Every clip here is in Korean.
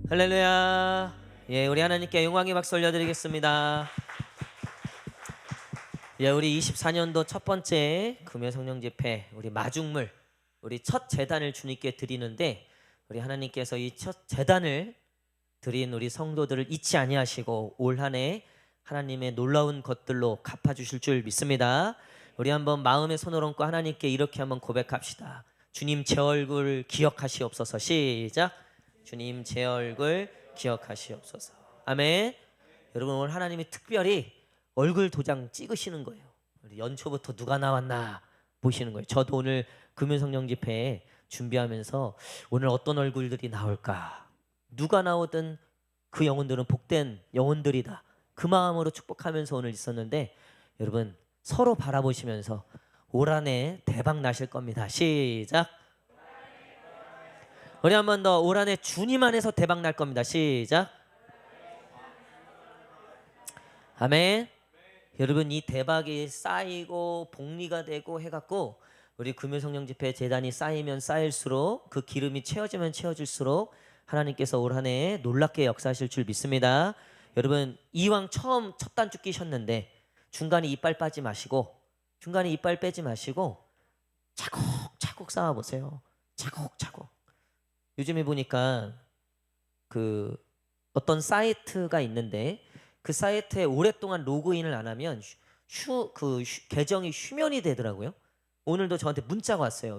할렐루야. 예, 우리 하나님께 영광의 박수 올려드리겠습니다. 예, 우리 24년도 첫 번째 금요 성령 집회, 우리 마중물, 우리 첫 제단을 주님께 드리는데, 우리 하나님께서 이 첫 제단을 드린 우리 성도들을 잊지 아니하시고 올 한 해 하나님의 놀라운 것들로 갚아주실 줄 믿습니다. 우리 한번 마음의 손을 얹고 하나님께 이렇게 한번 고백합시다. 주님, 제 얼굴 기억하시옵소서. 시작. 주님, 제 얼굴 기억하시옵소서. 아멘. 여러분, 오늘 하나님이 특별히 얼굴 도장 찍으시는 거예요. 우리 연초부터 누가 나왔나 보시는 거예요. 저도 오늘 금요성령 집회 준비하면서 오늘 어떤 얼굴들이 나올까, 누가 나오든 그 영혼들은 복된 영혼들이다, 그 마음으로 축복하면서 오늘 있었는데, 여러분 서로 바라보시면서 올 한 해 대박 나실 겁니다. 시작. 우리 한 번 더, 올 한 해 주님 안에서 대박 날 겁니다. 시작. 아멘. 여러분, 이 대박이 쌓이고 복리가 되고 해갖고 우리 금요성령 집회 재단이 쌓이면 쌓일수록, 그 기름이 채워지면 채워질수록 하나님께서 올 한 해 놀랍게 역사하실 줄 믿습니다. 여러분, 이왕 처음 첫 단추 끼셨는데 중간에 이빨 빠지 마시고, 중간에 이빨 빼지 마시고 차곡차곡 쌓아보세요. 차곡차곡. 요즘에 보니까 그 어떤 사이트가 있는데, 그 사이트에 오랫동안 로그인을 안 하면 계정이 휴면이 되더라고요. 오늘도 저한테 문자가 왔어요.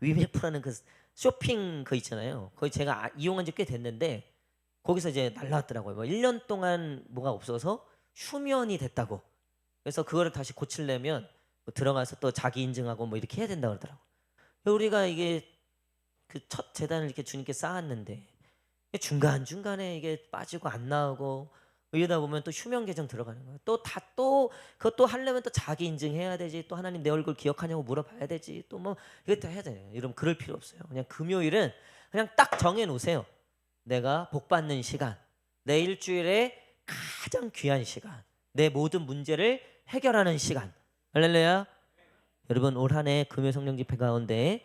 위메프라는 그 쇼핑 그 있잖아요. 거기 제가 이용한 지 꽤 됐는데, 거기서 이제 날라왔더라고요. 뭐 1년 동안 뭐가 없어서 휴면이 됐다고. 그래서 그거를 다시 고치려면 뭐 들어가서 또 자기 인증하고 뭐 이렇게 해야 된다고 그러더라고요. 우리가 이게 그 첫 재단을 이렇게 주님께 쌓았는데 중간중간에 이게 빠지고 안 나오고 이러다 보면 또 휴면 계정 들어가는 거예요. 또 그것도 하려면 또 자기 인증해야 되지, 또 하나님 내 얼굴 기억하냐고 물어봐야 되지, 또 뭐 이것도 해야 돼요. 여러분, 그럴 필요 없어요. 그냥 금요일은 그냥 딱 정해 놓으세요. 내가 복 받는 시간, 내 일주일에 가장 귀한 시간, 내 모든 문제를 해결하는 시간. 할렐루야. 여러분, 올 한 해 금요 성령 집회 가운데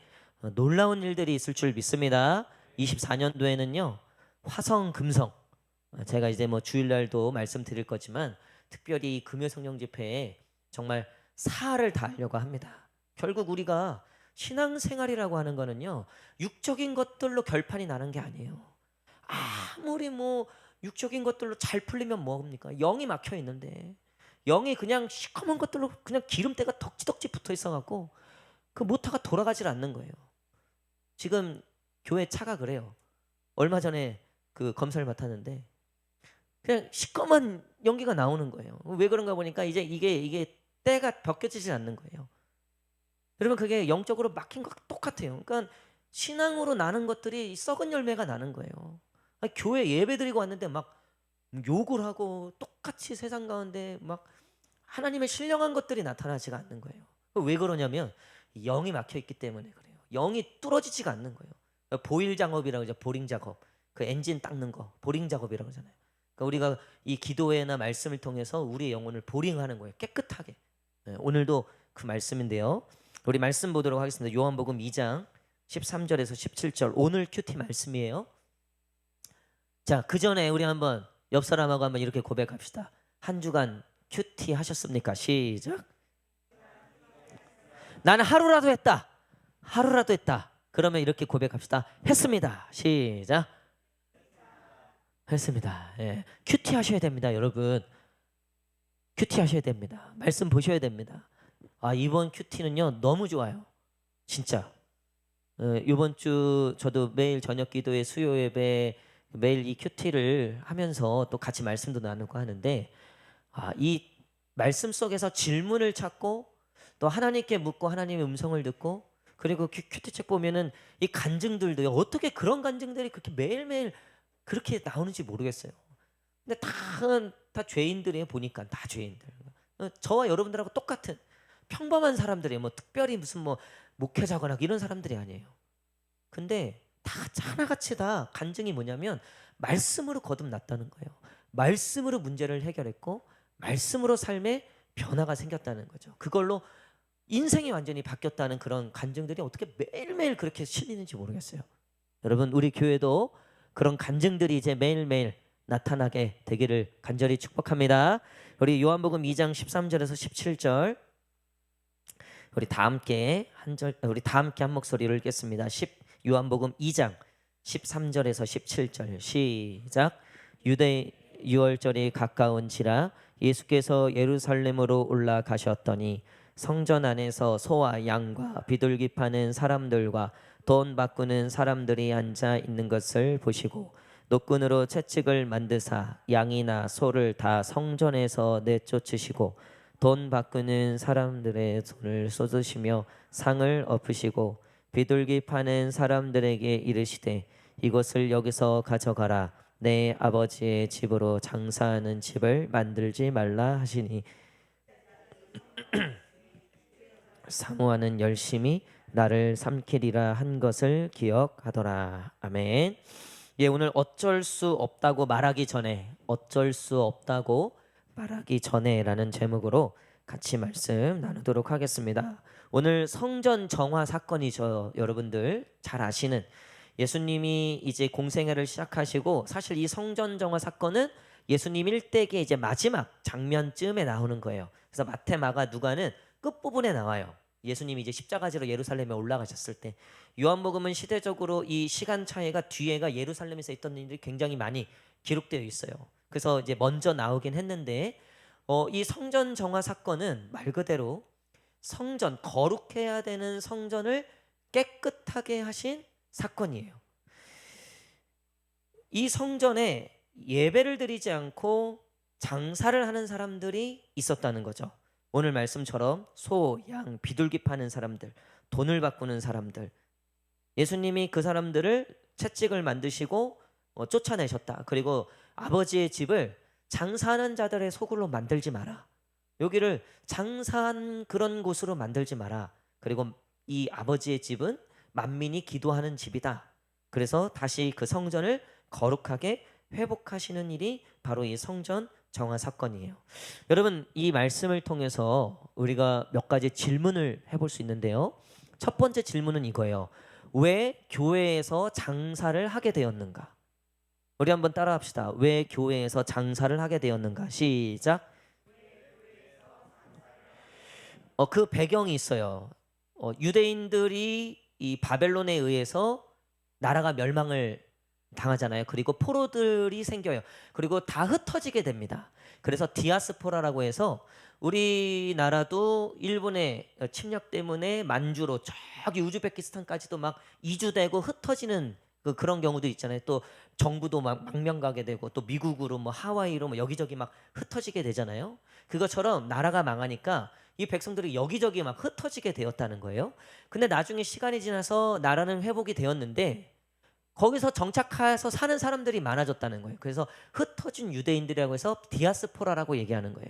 놀라운 일들이 있을 줄 믿습니다. 24년도에는요 화성 금성, 제가 이제 뭐 주일날도 말씀드릴 거지만 특별히 이 금요 성령 집회에 정말 사활을 다하려고 합니다. 결국 우리가 신앙생활이라고 하는 거는요 육적인 것들로 결판이 나는 게 아니에요. 아무리 뭐 육적인 것들로 잘 풀리면 뭐합니까? 영이 막혀 있는데, 영이 그냥 시커먼 것들로 그냥 기름때가 덕지덕지 붙어 있어 갖고 그 모터가 돌아가질 않는 거예요. 지금 교회 차가 그래요. 얼마 전에 그 검사를 맡았는데 그냥 시꺼먼 연기가 나오는 거예요. 왜 그런가 보니까 이제 이게 때가 벗겨지질 않는 거예요. 여러분, 그게 영적으로 막힌 것 똑같아요. 그러니까 신앙으로 나는 것들이 썩은 열매가 나는 거예요. 교회 예배 드리고 왔는데 막 욕을 하고 똑같이 세상 가운데 막 하나님의 신령한 것들이 나타나지가 않는 거예요. 왜 그러냐면 영이 막혀 있기 때문에 그래요. 영이 뚫어지지가 않는 거예요. 보일 작업이라고 하죠. 보링 작업. 그 엔진 닦는 거 보링 작업이라고 하잖아요. 그러니까 우리가 이 기도회나 말씀을 통해서 우리의 영혼을 보링하는 거예요. 깨끗하게. 오늘도 그 말씀인데요. 우리 말씀 보도록 하겠습니다. 요한복음 2장 13절에서 17절 오늘 큐티 말씀이에요. 자, 그 전에 우리 한번 옆 사람하고 한번 이렇게 고백합시다. 한 주간 큐티 하셨습니까? 시작. 나는 하루라도 했다. 하루라도 했다. 그러면 이렇게 고백합시다. 했습니다. 시작. 했습니다. 예. 큐티 하셔야 됩니다, 여러분. 큐티 하셔야 됩니다. 말씀 보셔야 됩니다. 이번 큐티는요 너무 좋아요. 진짜. 이번 주 저도 매일 저녁 기도회, 수요 예배, 매일 이 큐티를 하면서 또 같이 말씀도 나누고 하는데, 이 말씀 속에서 질문을 찾고 또 하나님께 묻고 하나님의 음성을 듣고, 그리고 큐티책 보면은 이 간증들도 어떻게 그런 간증들이 그렇게 매일매일 그렇게 나오는지 모르겠어요. 근데 다 죄인들이에요. 보니까 다 죄인들. 저와 여러분들하고 똑같은 평범한 사람들이에요. 뭐 특별히 무슨 뭐 목회자거나 이런 사람들이 아니에요. 근데 다 하나같이 다 간증이 뭐냐면 말씀으로 거듭났다는 거예요. 말씀으로 문제를 해결했고 말씀으로 삶에 변화가 생겼다는 거죠. 그걸로 인생이 완전히 바뀌었다는 그런 간증들이 어떻게 매일매일 그렇게 실리는지 모르겠어요. 여러분, 우리 교회도 그런 간증들이 이제 매일매일 나타나게 되기를 간절히 축복합니다. 우리 요한복음 2장 13절에서 17절 우리 다 함께 한 목소리로 읽겠습니다. 요한복음 2장 13절에서 17절 시작. 유대 유월절이 가까운지라 예수께서 예루살렘으로 올라가셨더니 성전 안에서 소와 양과 비둘기 파는 사람들과 돈 바꾸는 사람들이 앉아 있는 것을 보시고 노끈으로 채찍을 만드사 양이나 소를 다 성전에서 내쫓으시고 돈 바꾸는 사람들의 손을 쏟으시며 상을 엎으시고 비둘기 파는 사람들에게 이르시되 이것을 여기서 가져가라. 내 아버지의 집으로 장사하는 집을 만들지 말라 하시니 사모하는 열심히 나를 삼키리라 한 것을 기억하더라. 아멘. 예, 오늘 어쩔 수 없다고 말하기 전에라는 제목으로 같이 말씀 나누도록 하겠습니다. 오늘 성전 정화 사건이죠. 여러분들 잘 아시는 예수님이 이제 공생애를 시작하시고 사실 이 성전 정화 사건은 예수님 일대기의 이제 마지막 장면쯤에 나오는 거예요. 그래서 마태, 마가, 누가는 끝부분에 나와요. 예수님이 이제 십자가지로 예루살렘에 올라가셨을 때. 요한복음은 시대적으로 이 시간 차이가 뒤에가 예루살렘에서 있던 일들이 굉장히 많이 기록되어 있어요. 그래서 이제 먼저 나오긴 했는데 이 성전 정화 사건은 말 그대로 성전, 거룩해야 되는 성전을 깨끗하게 하신 사건이에요. 이 성전에 예배를 드리지 않고 장사를 하는 사람들이 있었다는 거죠. 오늘 말씀처럼 소, 양, 비둘기 파는 사람들, 돈을 바꾸는 사람들, 예수님이 그 사람들을 채찍을 만드시고 쫓아내셨다. 그리고 아버지의 집을 장사하는 자들의 소굴로 만들지 마라. 여기를 장사한 그런 곳으로 만들지 마라. 그리고 이 아버지의 집은 만민이 기도하는 집이다. 그래서 다시 그 성전을 거룩하게 회복하시는 일이 바로 이 성전 정화 사건이에요. 여러분, 이 말씀을 통해서 우리가 몇 가지 질문을 해볼 수 있는데요. 첫 번째 질문은 이거예요. 왜 교회에서 장사를 하게 되었는가? 우리 한번 따라합시다. 왜 교회에서 장사를 하게 되었는가? 시작. 그 배경이 있어요. 유대인들이 이 바벨론에 의해서 나라가 멸망을 당하잖아요. 그리고 포로들이 생겨요. 그리고 다 흩어지게 됩니다. 그래서 디아스포라라고 해서 우리나라도 일본의 침략 때문에 만주로 저기 우즈베키스탄까지도 막 이주되고 흩어지는 그런 경우도 있잖아요. 또 정부도 막 망명 가게 되고 또 미국으로 뭐 하와이로 뭐 여기저기 막 흩어지게 되잖아요. 그것처럼 나라가 망하니까 이 백성들이 여기저기 막 흩어지게 되었다는 거예요. 근데 나중에 시간이 지나서 나라는 회복이 되었는데 거기서 정착해서 사는 사람들이 많아졌다는 거예요. 그래서 흩어진 유대인들이라고 해서 디아스포라라고 얘기하는 거예요.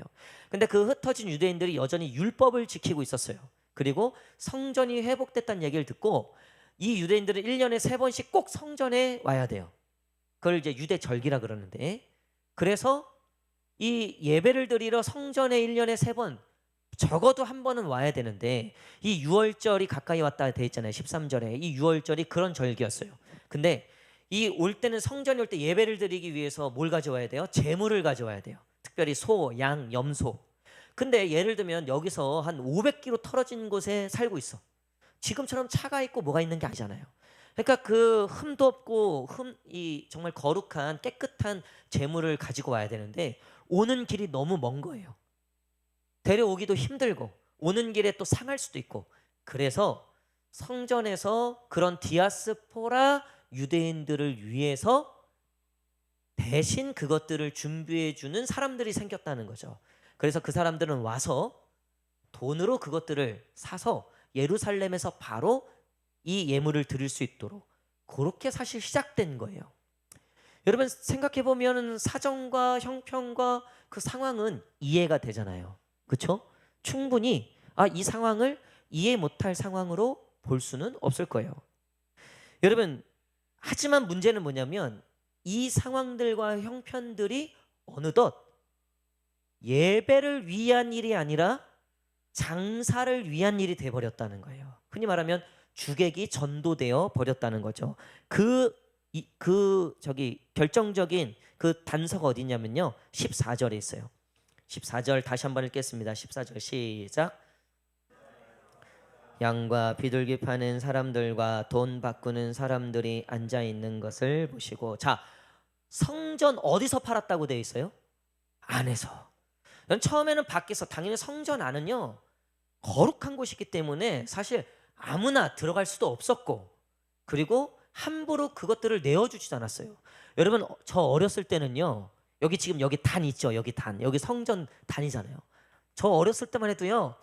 근데 그 흩어진 유대인들이 여전히 율법을 지키고 있었어요. 그리고 성전이 회복됐다는 얘기를 듣고 이 유대인들은 1년에 3번씩 꼭 성전에 와야 돼요. 그걸 이제 유대절기라 그러는데, 그래서 이 예배를 드리러 성전에 1년에 3번 적어도 한 번은 와야 되는데, 이 유월절이 가까이 왔다 돼 있잖아요. 13절에 이 유월절이 그런 절기였어요. 근데 이 올 때는 성전에 올 때 예배를 드리기 위해서 뭘 가져와야 돼요? 제물을 가져와야 돼요. 특별히 소, 양, 염소. 근데 예를 들면 여기서 한 500km 털어진 곳에 살고 있어. 지금처럼 차가 있고 뭐가 있는 게 아니잖아요. 그러니까 그 흠도 없고 이 정말 거룩한 깨끗한 제물을 가지고 와야 되는데 오는 길이 너무 먼 거예요. 데려오기도 힘들고 오는 길에 또 상할 수도 있고, 그래서 성전에서 그런 디아스포라 유대인들을 위해서 대신 그것들을 준비해 주는 사람들이 생겼다는 거죠. 그래서 그 사람들은 와서 돈으로 그것들을 사서 예루살렘에서 바로 이 예물을 드릴 수 있도록 그렇게 사실 시작된 거예요. 여러분 생각해 보면 사정과 형편과 그 상황은 이해가 되잖아요. 그렇죠? 충분히 이 상황을 이해 못할 상황으로 볼 수는 없을 거예요. 여러분, 하지만 문제는 뭐냐면 이 상황들과 형편들이 어느덧 예배를 위한 일이 아니라 장사를 위한 일이 돼버렸다는 거예요. 흔히 말하면 주객이 전도되어 버렸다는 거죠. 그 결정적인 그 단서가 어디 있냐면요. 14절에 있어요. 14절 다시 한번 읽겠습니다. 14절 시작. 양과 비둘기 파는 사람들과 돈 바꾸는 사람들이 앉아 있는 것을 보시고, 자, 성전 어디서 팔았다고 되어 있어요? 안에서. 처음에는 밖에서, 당연히 성전 안은요 거룩한 곳이기 때문에 사실 아무나 들어갈 수도 없었고, 그리고 함부로 그것들을 내어주지도 않았어요. 여러분, 저 어렸을 때는요, 여기 단 있죠. 여기 성전 단이잖아요. 저 어렸을 때만 해도요,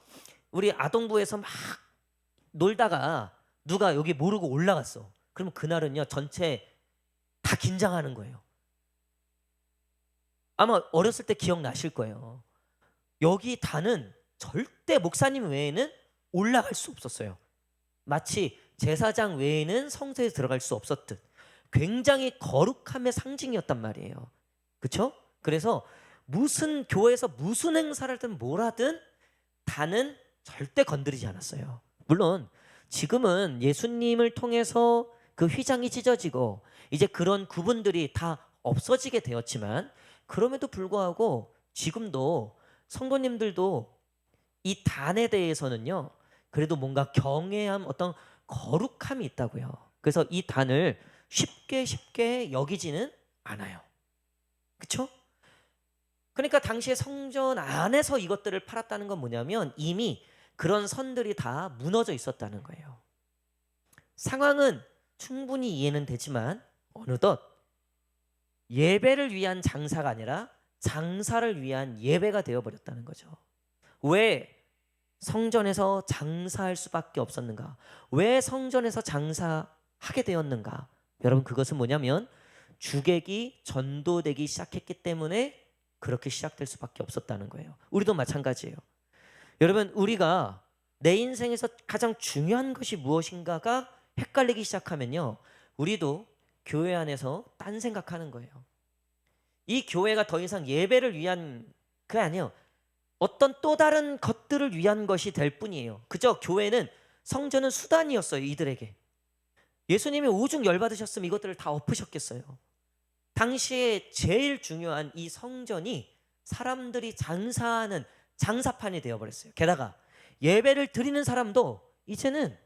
우리 아동부에서 막 놀다가 누가 여기 모르고 올라갔어. 그러면 그날은요 전체 다 긴장하는 거예요. 아마 어렸을 때 기억나실 거예요. 여기 단은 절대 목사님 외에는 올라갈 수 없었어요. 마치 제사장 외에는 성소에 들어갈 수 없었듯 굉장히 거룩함의 상징이었단 말이에요. 그렇죠? 그래서 무슨 교회에서 무슨 행사를 하든 뭘 하든 단은 절대 건드리지 않았어요. 물론 지금은 예수님을 통해서 그 휘장이 찢어지고 이제 그런 구분들이 다 없어지게 되었지만, 그럼에도 불구하고 지금도 성도님들도 이 단에 대해서는요 그래도 뭔가 경외함, 어떤 거룩함이 있다고요. 그래서 이 단을 쉽게 여기지는 않아요. 그렇죠? 그러니까 당시에 성전 안에서 이것들을 팔았다는 건 뭐냐면 이미 그런 선들이 다 무너져 있었다는 거예요. 상황은 충분히 이해는 되지만 어느덧 예배를 위한 장사가 아니라 장사를 위한 예배가 되어버렸다는 거죠. 왜 성전에서 장사할 수밖에 없었는가? 왜 성전에서 장사하게 되었는가? 여러분, 그것은 뭐냐면 주객이 전도되기 시작했기 때문에 그렇게 시작될 수밖에 없었다는 거예요. 우리도 마찬가지예요. 여러분, 우리가 내 인생에서 가장 중요한 것이 무엇인가가 헷갈리기 시작하면요 우리도 교회 안에서 딴 생각하는 거예요. 이 교회가 더 이상 예배를 위한 그게 아니에요. 어떤 또 다른 것들을 위한 것이 될 뿐이에요. 그저 교회는, 성전은 수단이었어요. 이들에게. 예수님이 오죽 열받으셨으면 이것들을 다 엎으셨겠어요. 당시에 제일 중요한 이 성전이 사람들이 장사하는 장사판이 되어버렸어요. 게다가 예배를 드리는 사람도 이제는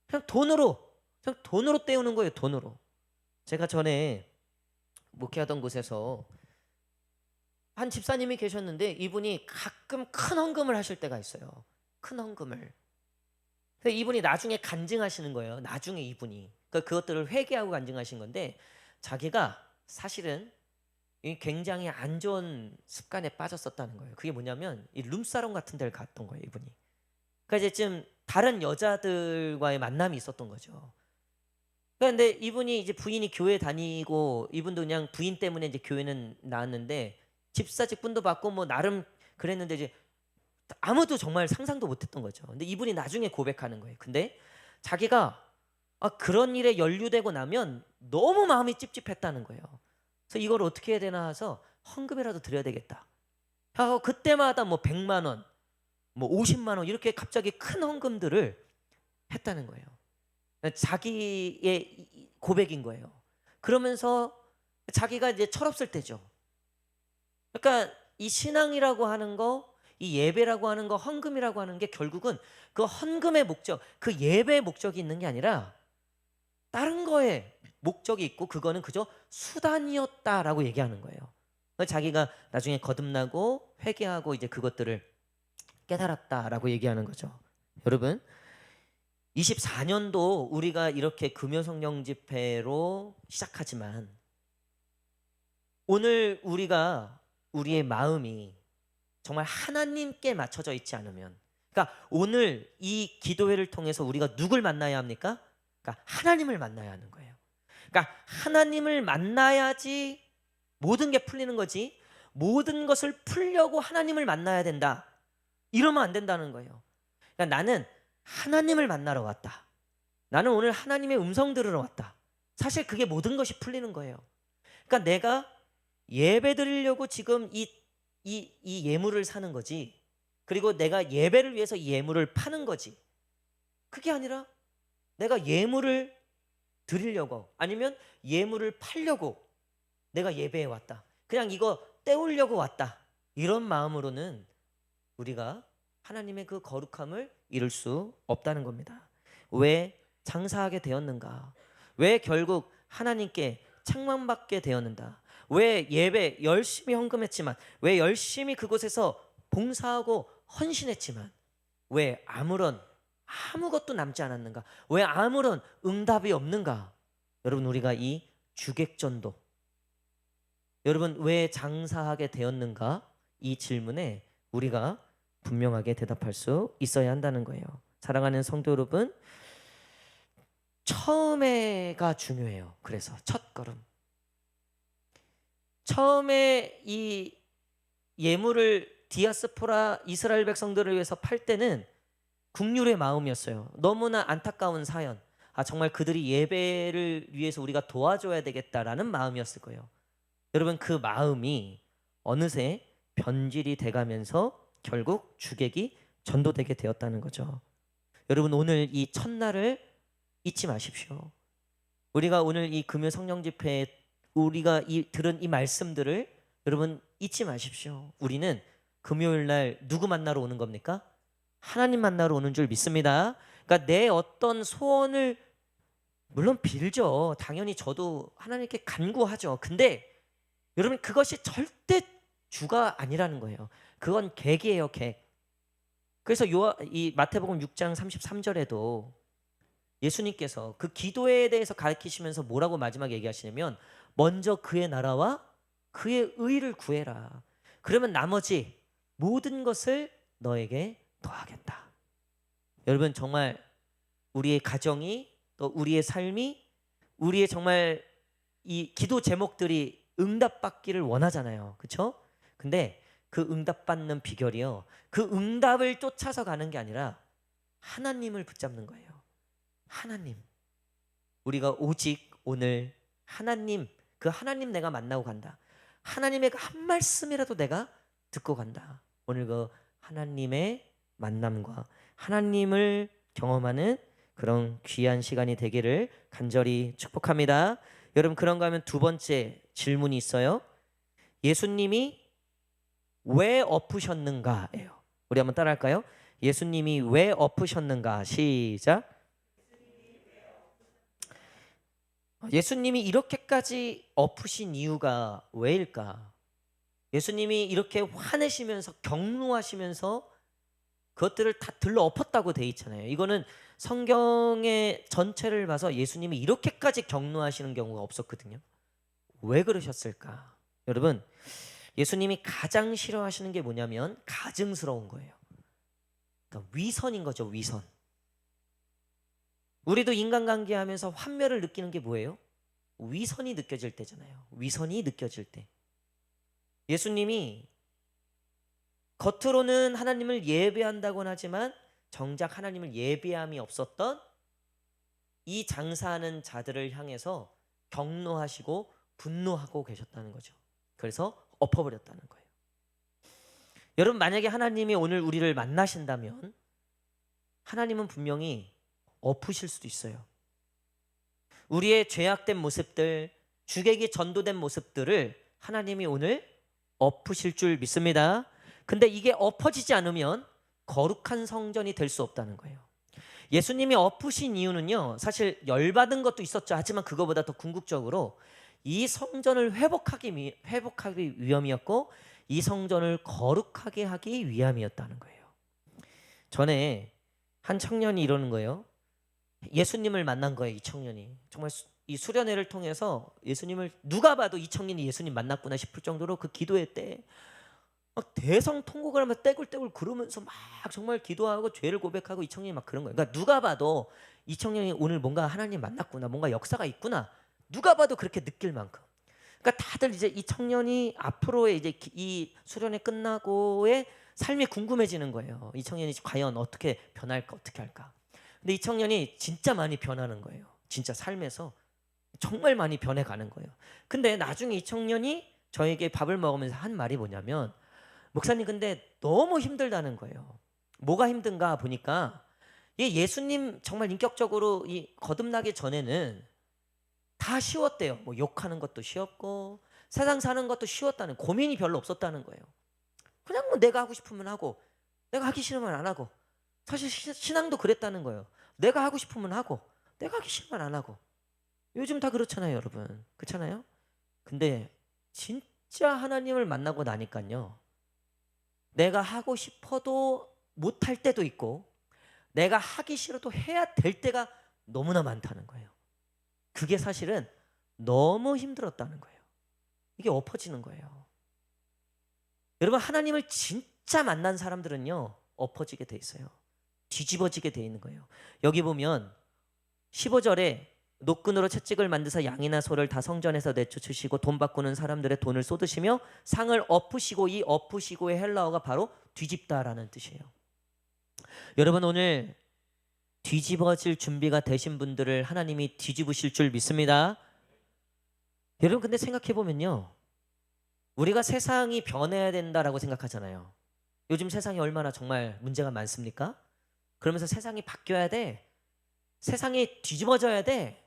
그냥 돈으로 때우는 거예요. 돈으로. 제가 전에 목회하던 곳에서 한 집사님이 계셨는데 이분이 가끔 큰 헌금을 하실 때가 있어요. 큰 헌금을. 근데 이분이 나중에 간증하시는 거예요. 나중에 이분이 그것들을 회개하고 간증하신 건데, 자기가 사실은 굉장히 안 좋은 습관에 빠졌었다는 거예요. 그게 뭐냐면 이 룸사롱 같은 데를 갔던 거예요, 이분이. 그러니까 이제 좀 다른 여자들과의 만남이 있었던 거죠. 그런데 이분이 이제 부인이 교회 다니고, 이분도 그냥 부인 때문에 이제 교회는 나왔는데 집사 직분도 받고 뭐 나름 그랬는데 이제 아무도 정말 상상도 못했던 거죠. 근데 이분이 나중에 고백하는 거예요. 근데 자기가 그런 일에 연루되고 나면 너무 마음이 찝찝했다는 거예요. 그래서 이걸 어떻게 해야 되나 해서 헌금이라도 드려야 되겠다 하고 그때마다 뭐 100만 원, 뭐 50만 원 이렇게 갑자기 큰 헌금들을 했다는 거예요. 자기의 고백인 거예요. 그러면서 자기가 이제 철없을 때죠. 그러니까 이 신앙이라고 하는 거, 이 예배라고 하는 거, 헌금이라고 하는 게 결국은 그 헌금의 목적, 그 예배의 목적이 있는 게 아니라 다른 거에 목적이 있고, 그거는 그저 수단이었다라고 얘기하는 거예요. 자기가 나중에 거듭나고 회개하고 이제 그것들을 깨달았다라고 얘기하는 거죠. 여러분, 24년도 우리가 이렇게 금요성령 집회로 시작하지만 오늘 우리가 우리의 마음이 정말 하나님께 맞춰져 있지 않으면, 그러니까 오늘 이 기도회를 통해서 우리가 누굴 만나야 합니까? 그러니까 하나님을 만나야 하는 거예요. 그러니까 하나님을 만나야지 모든 게 풀리는 거지, 모든 것을 풀려고 하나님을 만나야 된다 이러면 안 된다는 거예요. 그러니까 나는 하나님을 만나러 왔다, 나는 오늘 하나님의 음성 들으러 왔다, 사실 그게 모든 것이 풀리는 거예요. 그러니까 내가 예배 드리려고 지금 이 예물을 사는 거지, 그리고 내가 예배를 위해서 이 예물을 파는 거지, 그게 아니라 내가 예물을 드리려고, 아니면 예물을 팔려고 내가 예배에 왔다, 그냥 이거 때우려고 왔다, 이런 마음으로는 우리가 하나님의 그 거룩함을 이룰 수 없다는 겁니다. 왜 장사하게 되었는가? 왜 결국 하나님께 책망받게 되었는가? 왜 예배 열심히 헌금했지만, 왜 열심히 그곳에서 봉사하고 헌신했지만 왜 아무것도 남지 않았는가? 왜 아무런 응답이 없는가? 여러분, 우리가 이 주객전도, 여러분 왜 장사하게 되었는가? 이 질문에 우리가 분명하게 대답할 수 있어야 한다는 거예요. 사랑하는 성도 여러분, 처음에가 중요해요. 그래서 첫걸음, 처음에 이 예물을 디아스포라 이스라엘 백성들을 위해서 팔 때는 국률의 마음이었어요. 너무나 안타까운 사연, 정말 그들이 예배를 위해서 우리가 도와줘야 되겠다라는 마음이었을 거예요. 여러분, 그 마음이 어느새 변질이 돼가면서 결국 주객이 전도되게 되었다는 거죠. 여러분, 오늘 이 첫날을 잊지 마십시오. 우리가 오늘 이 금요 성령 집회에 우리가 들은 이 말씀들을 여러분 잊지 마십시오. 우리는 금요일 날 누구 만나러 오는 겁니까? 하나님 만나러 오는 줄 믿습니다. 그러니까 내 어떤 소원을 물론 빌죠. 당연히 저도 하나님께 간구하죠. 근데 여러분, 그것이 절대 주가 아니라는 거예요. 그건 객이에요, 객. 그래서 이 마태복음 6장 33절에도 예수님께서 그 기도에 대해서 가르치시면서 뭐라고 마지막에 얘기하시냐면, 먼저 그의 나라와 그의 의를 구해라. 그러면 나머지 모든 것을 너에게 더하겠다. 여러분, 정말 우리의 가정이, 또 우리의 삶이, 우리의 정말 이 기도 제목들이 응답받기를 원하잖아요. 그렇죠? 근데 그 응답받는 비결이요, 그 응답을 쫓아서 가는 게 아니라 하나님을 붙잡는 거예요. 하나님. 우리가 오직 오늘 하나님, 그 하나님 내가 만나고 간다. 하나님의 그 한 말씀이라도 내가 듣고 간다. 오늘 그 하나님의 만남과 하나님을 경험하는 그런 귀한 시간이 되기를 간절히 축복합니다. 여러분, 그런가 하면 두 번째 질문이 있어요. 예수님이 왜 엎으셨는가예요. 우리 한번 따라할까요? 예수님이 왜 엎으셨는가? 시작. 예수님이 이렇게까지 엎으신 이유가 왜일까? 예수님이 이렇게 화내시면서 경노하시면서 그것들을 다 들러 엎었다고 돼 있잖아요. 이거는 성경의 전체를 봐서 예수님이 이렇게까지 경노하시는 경우가 없었거든요. 왜 그러셨을까? 여러분, 예수님이 가장 싫어하시는 게 뭐냐면 가증스러운 거예요. 그러니까 위선인 거죠, 위선. 우리도 인간관계 하면서 환멸을 느끼는 게 뭐예요? 위선이 느껴질 때잖아요. 위선이 느껴질 때. 예수님이 겉으로는 하나님을 예배한다고는 하지만 정작 하나님을 예배함이 없었던 이 장사하는 자들을 향해서 경노하시고 분노하고 계셨다는 거죠. 그래서 엎어버렸다는 거예요. 여러분, 만약에 하나님이 오늘 우리를 만나신다면 하나님은 분명히 엎으실 수도 있어요. 우리의 죄악된 모습들, 주객이 전도된 모습들을 하나님이 오늘 엎으실 줄 믿습니다. 근데 이게 엎어지지 않으면 거룩한 성전이 될 수 없다는 거예요. 예수님이 엎으신 이유는요, 사실 열받은 것도 있었죠. 하지만 그거보다 더 궁극적으로 이 성전을 회복하기 위함이었고, 이 성전을 거룩하게 하기 위함이었다는 거예요. 전에 한 청년이 이러는 거예요. 예수님을 만난 거예요. 이 청년이 정말 이 수련회를 통해서 예수님을, 누가 봐도 이 청년이 예수님 만났구나 싶을 정도로 그 기도회 때 막 대성통곡을 하면서 떼굴떼굴 그러면서 막 정말 기도하고 죄를 고백하고, 이 청년이 막 그런 거예요. 그러니까 누가 봐도 이 청년이 오늘 뭔가 하나님 만났구나, 뭔가 역사가 있구나, 누가 봐도 그렇게 느낄 만큼. 그러니까 다들 이제 이 청년이 앞으로의 이제 이 수련회 끝나고의 삶이 궁금해지는 거예요. 이 청년이 과연 어떻게 변할까, 어떻게 할까. 근데 이 청년이 진짜 많이 변하는 거예요. 진짜 삶에서 정말 많이 변해가는 거예요. 근데 나중에 이 청년이 저에게 밥을 먹으면서 한 말이 뭐냐면, 목사님 근데 너무 힘들다는 거예요. 뭐가 힘든가 보니까, 예수님 정말 인격적으로 이 거듭나기 전에는 다 쉬웠대요. 뭐 욕하는 것도 쉬웠고 세상 사는 것도 쉬웠다는, 고민이 별로 없었다는 거예요. 그냥 뭐 내가 하고 싶으면 하고 내가 하기 싫으면 안 하고. 사실 신앙도 그랬다는 거예요. 내가 하고 싶으면 하고 내가 하기 싫으면 안 하고. 요즘 다 그렇잖아요, 여러분. 그렇잖아요? 근데 진짜 하나님을 만나고 나니까요, 내가 하고 싶어도 못할 때도 있고 내가 하기 싫어도 해야 될 때가 너무나 많다는 거예요. 그게 사실은 너무 힘들었다는 거예요. 이게 엎어지는 거예요. 여러분, 하나님을 진짜 만난 사람들은요, 엎어지게 돼 있어요. 뒤집어지게 돼 있는 거예요. 여기 보면 15절에 노끈으로 채찍을 만드사 양이나 소를 다 성전에서 내쫓으시고 돈 바꾸는 사람들의 돈을 쏟으시며 상을 엎으시고, 이 엎으시고의 헬라어가 바로 뒤집다라는 뜻이에요. 여러분, 오늘 뒤집어질 준비가 되신 분들을 하나님이 뒤집으실 줄 믿습니다. 여러분, 근데 생각해 보면요, 우리가 세상이 변해야 된다라고 생각하잖아요. 요즘 세상이 얼마나 정말 문제가 많습니까? 그러면서 세상이 바뀌어야 돼. 세상이 뒤집어져야 돼.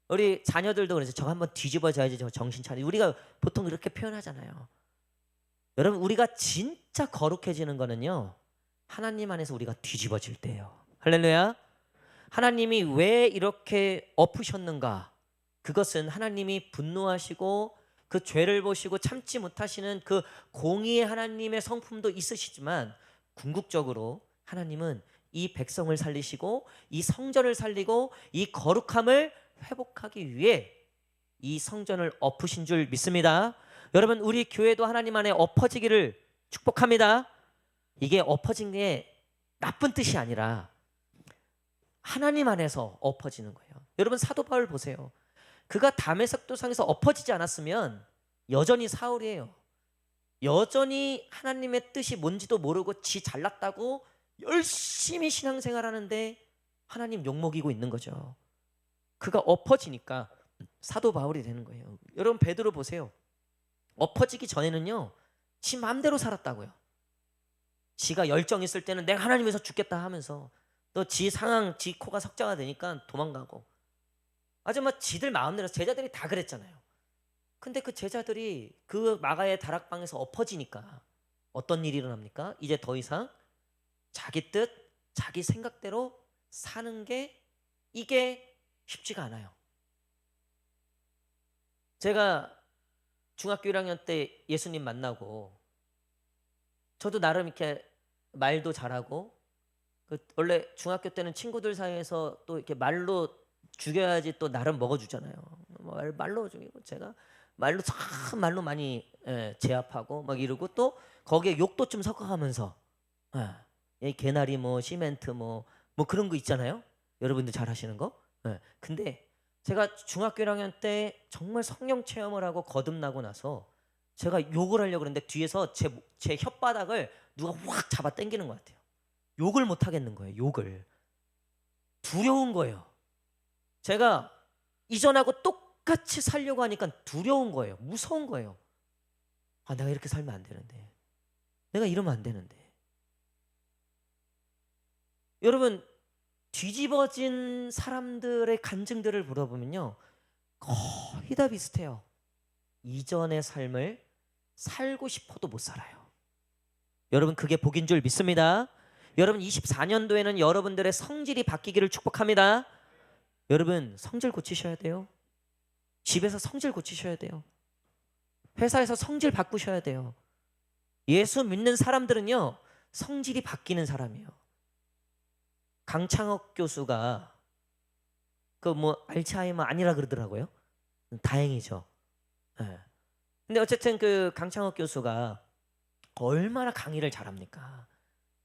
우리 자녀들도 그래서 저 한번 뒤집어져야지, 저 정신 차리. 우리가 보통 그렇게 표현하잖아요. 여러분, 우리가 진짜 거룩해지는 거는요, 하나님 안에서 우리가 뒤집어질 때예요. 할렐루야. 하나님이 왜 이렇게 엎으셨는가? 그것은 하나님이 분노하시고 그 죄를 보시고 참지 못하시는 그 공의의 하나님의 성품도 있으시지만, 궁극적으로 하나님은 이 백성을 살리시고 이 성전을 살리고 이 거룩함을 회복하기 위해 이 성전을 엎으신 줄 믿습니다. 여러분, 우리 교회도 하나님 안에 엎어지기를 축복합니다. 이게 엎어진 게 나쁜 뜻이 아니라 하나님 안에서 엎어지는 거예요. 여러분, 사도 바울 보세요. 그가 다메섹 도상에서 엎어지지 않았으면 여전히 사울이에요. 여전히 하나님의 뜻이 뭔지도 모르고 지 잘났다고 열심히 신앙생활하는데 하나님 욕먹이고 있는 거죠. 그가 엎어지니까 사도 바울이 되는 거예요. 여러분, 베드로 보세요. 엎어지기 전에는요, 지 마음대로 살았다고요. 지가 열정 있을 때는 내가 하나님 위해서 죽겠다 하면서, 또 지 상황, 지 코가 석자가 되니까 도망가고, 아주 막 지들 마음대로. 제자들이 다 그랬잖아요. 근데 그 제자들이 그 마가의 다락방에서 엎어지니까 어떤 일이 일어납니까? 이제 더 이상 자기 뜻, 자기 생각대로 사는 게, 이게 쉽지가 않아요. 제가 중학교 1학년 때 예수님 만나고, 저도 나름 이렇게 말도 잘하고, 원래 중학교 때는 친구들 사이에서 또 이렇게 말로 죽여야지 또 나름 먹어주잖아요. 말로 죽이고, 제가 말로 참 말로 많이 제압하고 막 이러고, 또 거기에 욕도 좀 섞어가면서, 이 개나리 뭐 시멘트 뭐 그런 거 있잖아요. 여러분들 잘 하시는 거. 근데 제가 중학교 1학년 때 정말 성령 체험을 하고 거듭나고 나서 제가 욕을 하려고 그랬는데 뒤에서 제 혓바닥을 누가 확 잡아 당기는 것 같아요. 욕을 못 하겠는 거예요. 욕을. 두려운 거예요. 제가 이전하고 똑같이 살려고 하니까 두려운 거예요. 무서운 거예요. 내가 이렇게 살면 안 되는데, 내가 이러면 안 되는데. 여러분, 뒤집어진 사람들의 간증들을 물어보면요, 거의 다 비슷해요. 이전의 삶을 살고 싶어도 못 살아요. 여러분, 그게 복인 줄 믿습니다. 여러분, 24년도에는 여러분들의 성질이 바뀌기를 축복합니다. 여러분, 성질 고치셔야 돼요. 집에서 성질 고치셔야 돼요. 회사에서 성질 바꾸셔야 돼요. 예수 믿는 사람들은요, 성질이 바뀌는 사람이에요. 강창욱 교수가 그 뭐 알츠하이머 아니라 그러더라고요. 다행이죠. 네. 근데 어쨌든 그 강창욱 교수가 얼마나 강의를 잘합니까?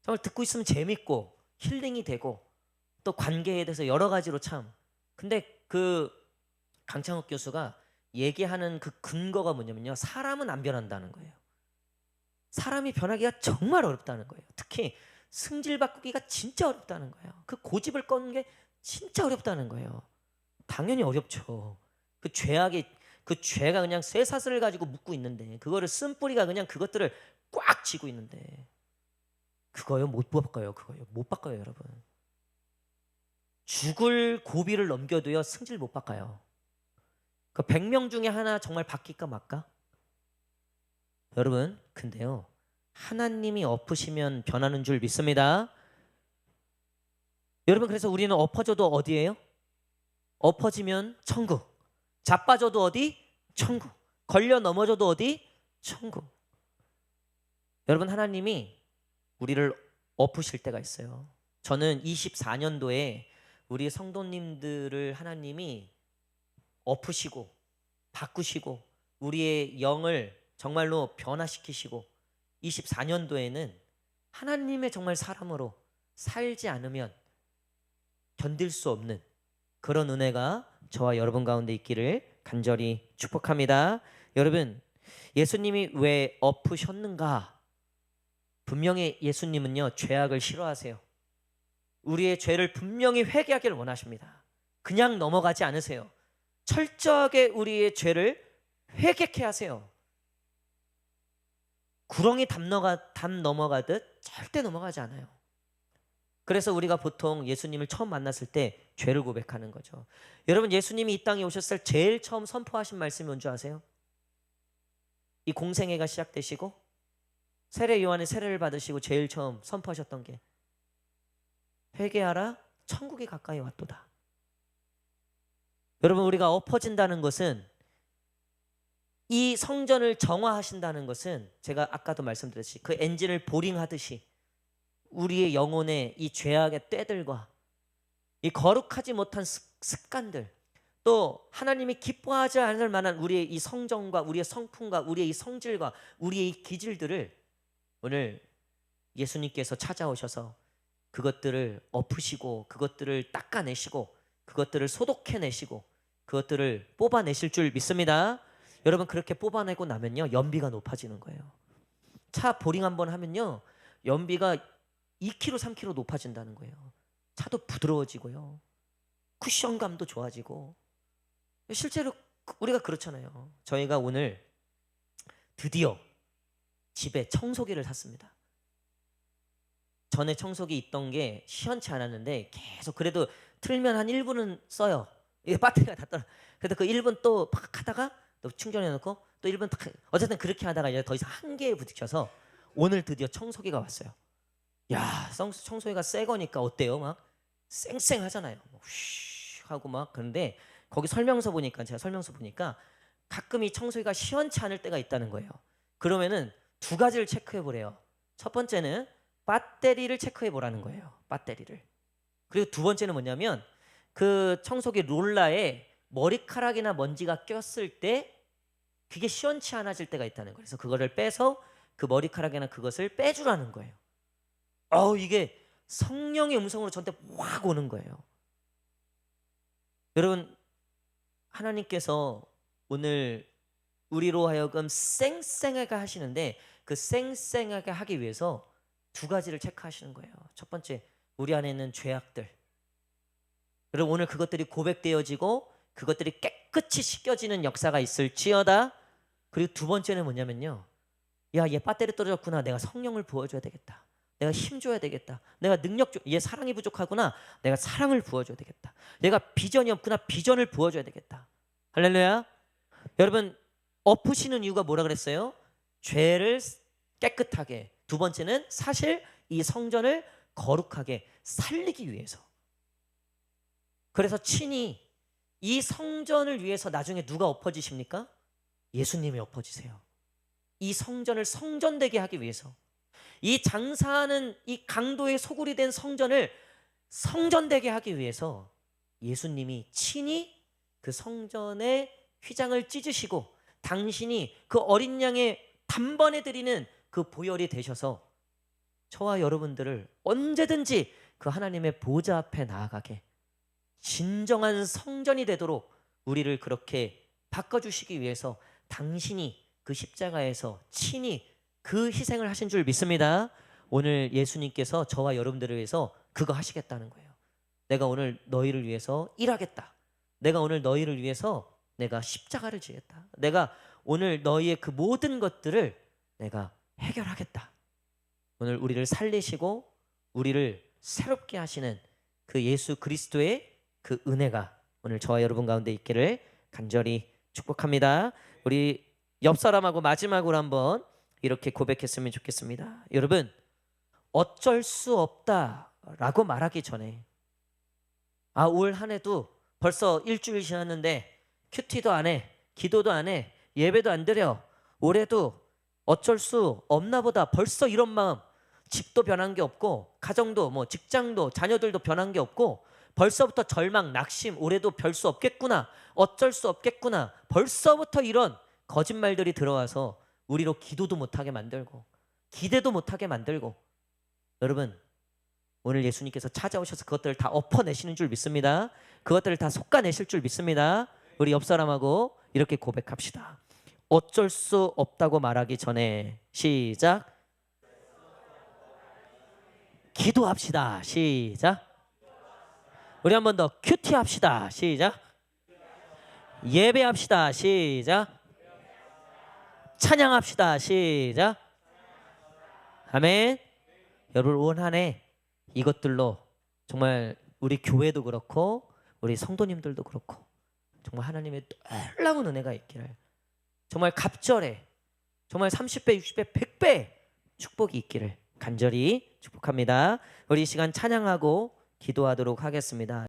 정말 듣고 있으면 재밌고 힐링이 되고, 또 관계에 대해서 여러 가지로 참. 근데 그 강창욱 교수가 얘기하는 그 근거가 뭐냐면요, 사람은 안 변한다는 거예요. 사람이 변하기가 정말 어렵다는 거예요. 특히 승질 바꾸기가 진짜 어렵다는 거예요. 그 고집을 꺾는 게 진짜 어렵다는 거예요. 당연히 어렵죠. 그 죄가 그냥 쇠사슬을 가지고 묶고 있는데, 그거를 쓴뿌리가 그냥 그것들을 꽉 쥐고 있는데, 그거요 못 바꿔요. 그거요 못 바꿔요, 여러분. 죽을 고비를 넘겨도요 승질 못 바꿔요. 그 100명 중에 하나 정말 바뀔까 말까? 여러분, 근데요, 하나님이 엎으시면 변하는 줄 믿습니다. 여러분, 그래서 우리는 엎어져도 어디예요? 엎어지면 천국. 자빠져도 어디? 천국. 걸려 넘어져도 어디? 천국. 여러분, 하나님이 우리를 엎으실 때가 있어요. 저는 24년도에 우리 성도님들을 하나님이 엎으시고 바꾸시고 우리의 영을 정말로 변화시키시고 24년도에는 하나님의 정말 사람으로 살지 않으면 견딜 수 없는 그런 은혜가 저와 여러분 가운데 있기를 간절히 축복합니다. 여러분, 예수님이 왜 엎으셨는가? 분명히 예수님은요, 죄악을 싫어하세요. 우리의 죄를 분명히 회개하기를 원하십니다. 그냥 넘어가지 않으세요. 철저하게 우리의 죄를 회개케 하세요. 구렁이 담 넘어가듯 절대 넘어가지 않아요. 그래서 우리가 보통 예수님을 처음 만났을 때 죄를 고백하는 거죠. 여러분, 예수님이 이 땅에 오셨을 때 제일 처음 선포하신 말씀이 뭔지 아세요? 이 공생애가 시작되시고 세례 요한의 세례를 받으시고 제일 처음 선포하셨던 게 회개하라, 천국이 가까이 왔도다. 여러분, 우리가 엎어진다는 것은, 이 성전을 정화하신다는 것은, 제가 아까도 말씀드렸듯이 그 엔진을 보링하듯이 우리의 영혼의 이 죄악의 때들과 이 거룩하지 못한 습관들, 또 하나님이 기뻐하지 않을 만한 우리의 이 성정과 우리의 성품과 우리의 이 성질과 우리의 이 기질들을 오늘 예수님께서 찾아오셔서 그것들을 엎으시고 그것들을 닦아내시고 그것들을 소독해내시고 그것들을 뽑아내실 줄 믿습니다. 여러분, 그렇게 뽑아내고 나면요, 연비가 높아지는 거예요. 차 보링 한번 하면요, 연비가 2kg, 3kg 높아진다는 거예요. 차도 부드러워지고요, 쿠션감도 좋아지고. 실제로 우리가 그렇잖아요. 저희가 오늘 드디어 집에 청소기를 샀습니다. 전에 청소기 있던 게 시원치 않았는데 계속 그래도 틀면 한 1분은 써요. 이게 배터리가 다 떨어. 그래도 그 1분 또 팍 하다가 또 충전해 놓고 또 1분 탁, 어쨌든 그렇게 하다가 이제 더 이상 한계에 부딪혀서 오늘 드디어 청소기가 왔어요. 야, 청소기가 새 거니까 어때요? 막 쌩쌩하잖아요. 휘 하고 막. 그런데 거기 설명서 보니까, 제가 설명서 보니까 가끔 이 청소기가 시원치 않을 때가 있다는 거예요. 그러면은 두 가지를 체크해 보래요. 첫 번째는 배터리를 체크해 보라는 거예요. 배터리를. 그리고 두 번째는 뭐냐면 그 청소기 롤러에 머리카락이나 먼지가 꼈을 때 그게 시원치 않아질 때가 있다는 거예요. 그래서 그거를 빼서 그 머리카락이나 그것을 빼주라는 거예요. 이게 성령의 음성으로 저한테 확 오는 거예요. 여러분, 하나님께서 오늘 우리로 하여금 쌩쌩하게 하시는데 그 쌩쌩하게 하기 위해서 두 가지를 체크하시는 거예요. 첫 번째, 우리 안에 있는 죄악들. 여러분, 오늘 그것들이 고백되어지고 그것들이 깨끗이 씻겨지는 역사가 있을지어다. 그리고 두 번째는 뭐냐면요, 야, 얘 배터리 떨어졌구나. 내가 성령을 부어줘야 되겠다. 내가 힘 줘야 되겠다. 내가 얘 사랑이 부족하구나. 내가 사랑을 부어줘야 되겠다. 얘가 비전이 없구나. 비전을 부어줘야 되겠다. 할렐루야. 여러분, 엎으시는 이유가 뭐라 그랬어요? 죄를 깨끗하게, 두 번째는 사실 이 성전을 거룩하게 살리기 위해서. 그래서 친히 이 성전을 위해서 나중에 누가 엎어지십니까? 예수님이 엎어지세요. 이 성전을 성전되게 하기 위해서, 이 장사하는 이 강도의 소굴이 된 성전을 성전되게 하기 위해서 예수님이 친히 그 성전의 휘장을 찢으시고 당신이 그 어린 양의 단번에 드리는 그 보혈이 되셔서 저와 여러분들을 언제든지 그 하나님의 보좌 앞에 나아가게 진정한 성전이 되도록 우리를 그렇게 바꿔주시기 위해서 당신이 그 십자가에서 친히 그 희생을 하신 줄 믿습니다. 오늘 예수님께서 저와 여러분들을 위해서 그거 하시겠다는 거예요. 내가 오늘 너희를 위해서 일하겠다. 내가 오늘 너희를 위해서 내가 십자가를 지겠다. 내가 오늘 너희의 그 모든 것들을 내가 해결하겠다. 오늘 우리를 살리시고 우리를 새롭게 하시는 그 예수 그리스도의 그 은혜가 오늘 저와 여러분 가운데 있기를 간절히 축복합니다. 우리 옆 사람하고 마지막으로 한번 이렇게 고백했으면 좋겠습니다. 여러분, 어쩔 수 없다라고 말하기 전에 올 한 해도 벌써 일주일 지났는데 큐티도 안 해, 기도도 안 해, 예배도 안 드려. 올해도 어쩔 수 없나 보다. 벌써 이런 마음. 집도 변한 게 없고 가정도 뭐 직장도 자녀들도 변한 게 없고 벌써부터 절망, 낙심. 올해도 별 수 없겠구나. 어쩔 수 없겠구나. 벌써부터 이런 거짓말들이 들어와서 우리로 기도도 못하게 만들고 기대도 못하게 만들고. 여러분, 오늘 예수님께서 찾아오셔서 그것들을 다 엎어내시는 줄 믿습니다. 그것들을 다 솎아내실 줄 믿습니다. 우리 옆 사람하고 이렇게 고백합시다. 어쩔 수 없다고 말하기 전에 시작. 기도합시다. 시작. 우리 한 번 더 큐티 합시다. 시작. 예배합시다. 시작. 찬양합시다. 시작. 아멘. 여러분, 올 한 해 이것들로 정말 우리 교회도 그렇고 우리 성도님들도 그렇고 정말 하나님의 놀라운 은혜가 있기를, 정말 갑절에 정말 30배, 60배, 100배 축복이 있기를 간절히 축복합니다. 우리 이 시간 찬양하고 기도하도록 하겠습니다.